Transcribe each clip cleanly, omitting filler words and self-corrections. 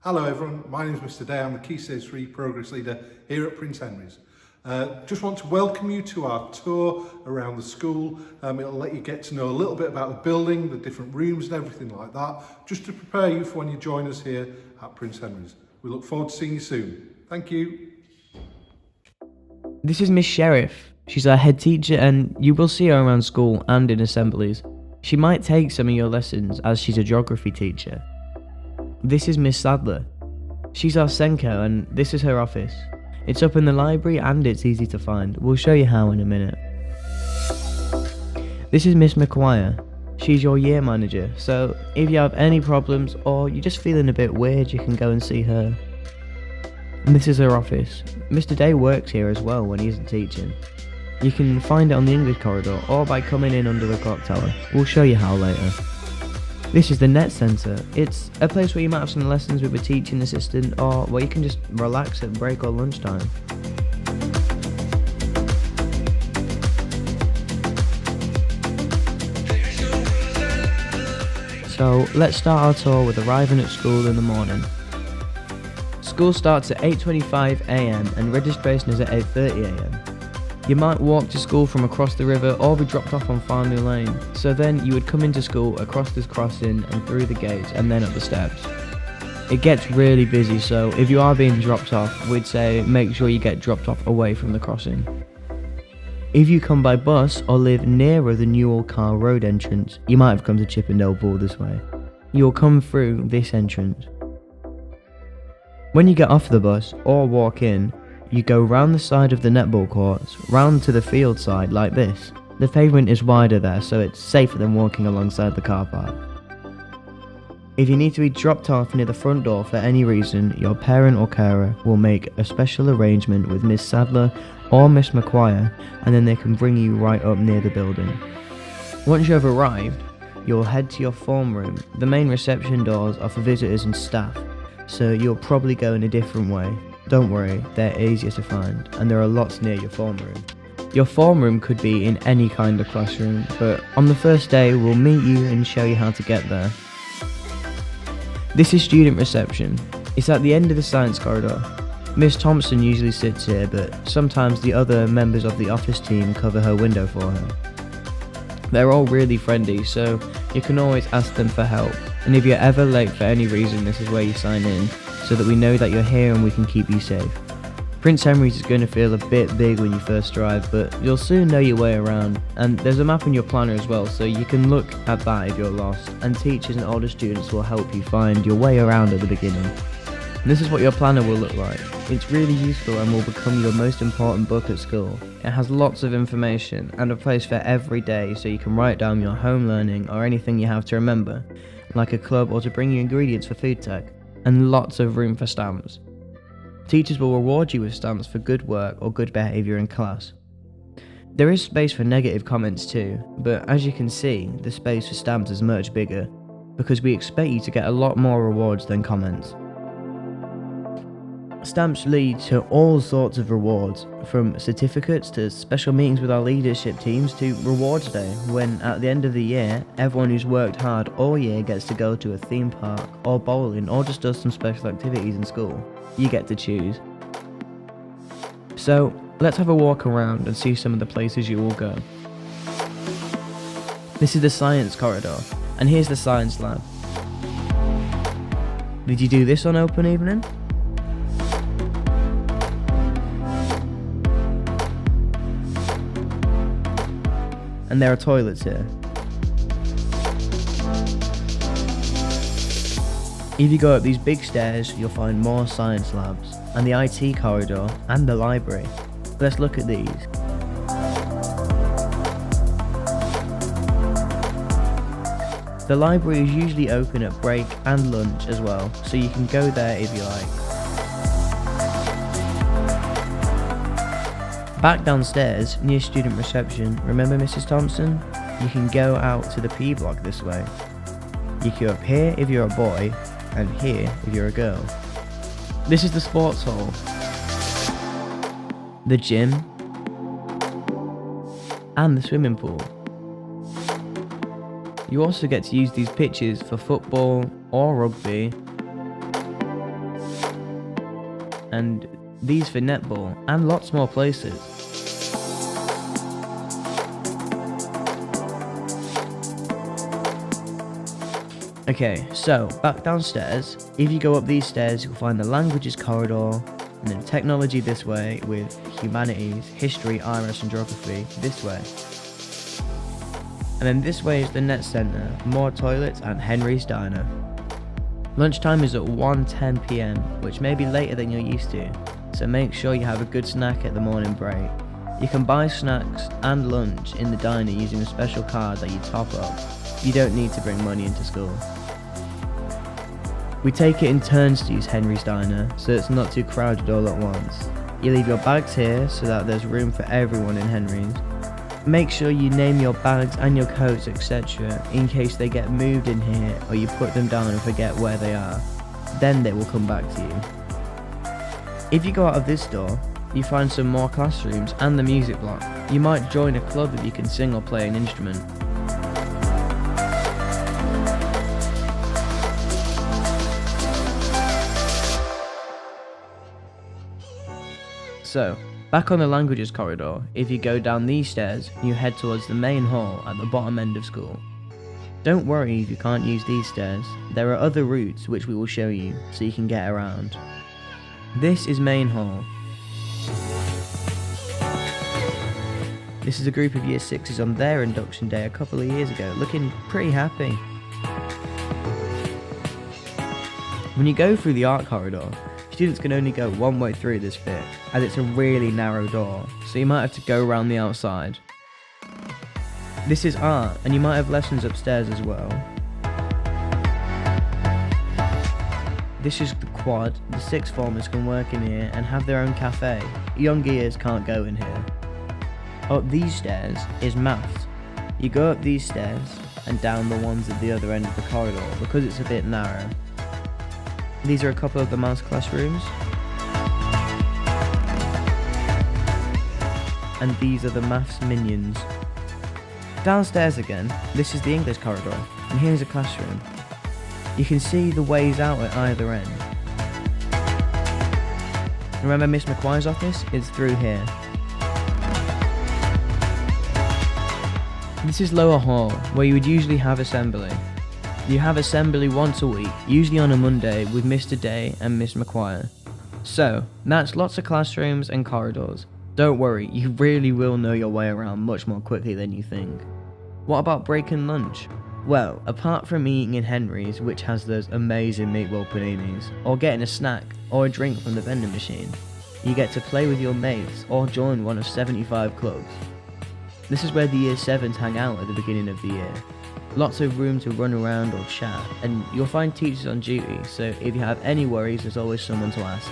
Hello everyone, my name is Mr Day, I'm the Key Stage 3 Progress Leader here at Prince Henry's. Just want to welcome you to our tour around the school. It'll let you get to know a little bit about the building, the different rooms and everything like that, just to prepare you for when you join us here at Prince Henry's. We look forward to seeing you soon. Thank you. This is Miss Sheriff. She's our head teacher and you will see her around school and in assemblies. She might take some of your lessons as she's a geography teacher. This is Miss Sadler. She's our Senko and this is her office. It's up in the library and it's easy to find. We'll show you how in a minute. This is Miss McGuire. She's your year manager, so if you have any problems or you're just feeling a bit weird, you can go and see her. And this is her office. Mr Day works here as well when he isn't teaching. You can find it on the English corridor or by coming in under the clock tower. We'll show you how later. This is the Net Centre. It's a place where you might have some lessons with a teaching assistant or where you can just relax at break or lunchtime. So let's start our tour with arriving at school in the morning. School starts at 8:25 AM and registration is at 8:30 AM. You might walk to school from across the river or be dropped off on Farnley Lane. So then you would come into school across this crossing and through the gates and then up the steps. It gets really busy, so if you are being dropped off, we'd say make sure you get dropped off away from the crossing. If you come by bus or live nearer the Newell Car Road entrance, you might have come to Chippendale Pool this way. You'll come through this entrance. When you get off the bus or walk in, you go round the side of the netball courts, round to the field side like this. The pavement is wider there, so it's safer than walking alongside the car park. If you need to be dropped off near the front door for any reason, your parent or carer will make a special arrangement with Miss Sadler or Miss McGuire, and then they can bring you right up near the building. Once you have arrived, you'll head to your form room. The main reception doors are for visitors and staff, so you'll probably go in a different way. Don't worry, they're easier to find, and there are lots near your form room. Your form room could be in any kind of classroom, but on the first day we'll meet you and show you how to get there. This is student reception. It's at the end of the science corridor. Miss Thompson usually sits here, but sometimes the other members of the office team cover her window for her. They're all really friendly, so you can always ask them for help. And if you're ever late for any reason, this is where you sign in, so that we know that you're here and we can keep you safe. Prince Henry's is going to feel a bit big when you first arrive, but you'll soon know your way around. And there's a map in your planner as well, so you can look at that if you're lost. And teachers and older students will help you find your way around at the beginning. And this is what your planner will look like. It's really useful and will become your most important book at school. It has lots of information and a place for every day, so you can write down your home learning or anything you have to remember, like a club or to bring you ingredients for food tech, and lots of room for stamps. Teachers will reward you with stamps for good work or good behaviour in class. There is space for negative comments too, but as you can see, the space for stamps is much bigger, because we expect you to get a lot more rewards than comments. Stamps lead to all sorts of rewards, from certificates to special meetings with our leadership teams to rewards day, when at the end of the year, everyone who's worked hard all year gets to go to a theme park or bowling or just does some special activities in school. You get to choose. So let's have a walk around and see some of the places you will go. This is the science corridor, and here's the science lab. Did you do this on open evening? And there are toilets here. If you go up these big stairs, you'll find more science labs, and the IT corridor, and the library. Let's look at these. The library is usually open at break and lunch as well, so you can go there if you like. Back downstairs, near student reception, remember Mrs. Thompson? You can go out to the P block this way. You can go up here if you're a boy, and here if you're a girl. This is the sports hall, the gym, and the swimming pool. You also get to use these pitches for football or rugby, and these for netball, and lots more places. Okay, so back downstairs, if you go up these stairs you'll find the languages corridor, and then technology this way, with humanities, history, IRS and geography this way. And then this way is the net centre, more toilets and Henry's Diner. Lunchtime is at 1:10 PM, which may be later than you're used to, so make sure you have a good snack at the morning break. You can buy snacks and lunch in the diner using a special card that you top up. You don't need to bring money into school. We take it in turns to use Henry's Diner, so it's not too crowded all at once. You leave your bags here so that there's room for everyone in Henry's. Make sure you name your bags and your coats, etc. in case they get moved in here or you put them down and forget where they are. Then they will come back to you. If you go out of this door, you find some more classrooms and the music block. You might join a club if you can sing or play an instrument. So, back on the languages corridor, if you go down these stairs, you head towards the main hall at the bottom end of school. Don't worry if you can't use these stairs, there are other routes which we will show you, so you can get around. This is main hall. This is a group of year 6s on their induction day a couple of years ago, looking pretty happy. When you go through the art corridor, students can only go one way through this bit, as it's a really narrow door, so you might have to go around the outside. This is art, and you might have lessons upstairs as well. This is the quad. The sixth formers can work in here and have their own cafe. Young gears can't go in here. Up these stairs is maths. You go up these stairs and down the ones at the other end of the corridor because it's a bit narrow. These are a couple of the maths classrooms. And these are the maths minions. Downstairs again, this is the English corridor, and here's a classroom. You can see the ways out at either end. Remember Miss McQuire's office? It's through here. This is lower hall, where you would usually have assembly. You have assembly once a week, usually on a Monday, with Mr. Day and Miss McQuire. So, that's lots of classrooms and corridors. Don't worry, you really will know your way around much more quickly than you think. What about break and lunch? Well, apart from eating in Henry's, which has those amazing meatball paninis, or getting a snack or a drink from the vending machine, you get to play with your mates or join one of 75 clubs. This is where the year 7s hang out at the beginning of the year. Lots of room to run around or chat, and you'll find teachers on duty, so if you have any worries, there's always someone to ask.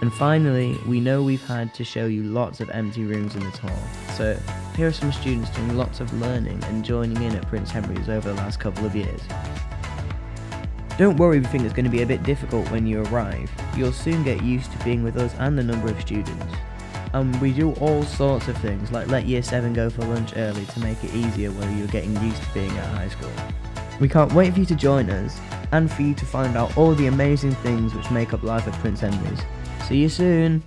And finally, we know we've had to show you lots of empty rooms in this hall, so here are some students doing lots of learning and joining in at Prince Henry's over the last couple of years. Don't worry if you think it's going to be a bit difficult when you arrive, you'll soon get used to being with us and the number of students. We do all sorts of things, like let year 7 go for lunch early to make it easier while you're getting used to being at high school. We can't wait for you to join us, and for you to find out all the amazing things which make up life at Prince Henry's. See you soon!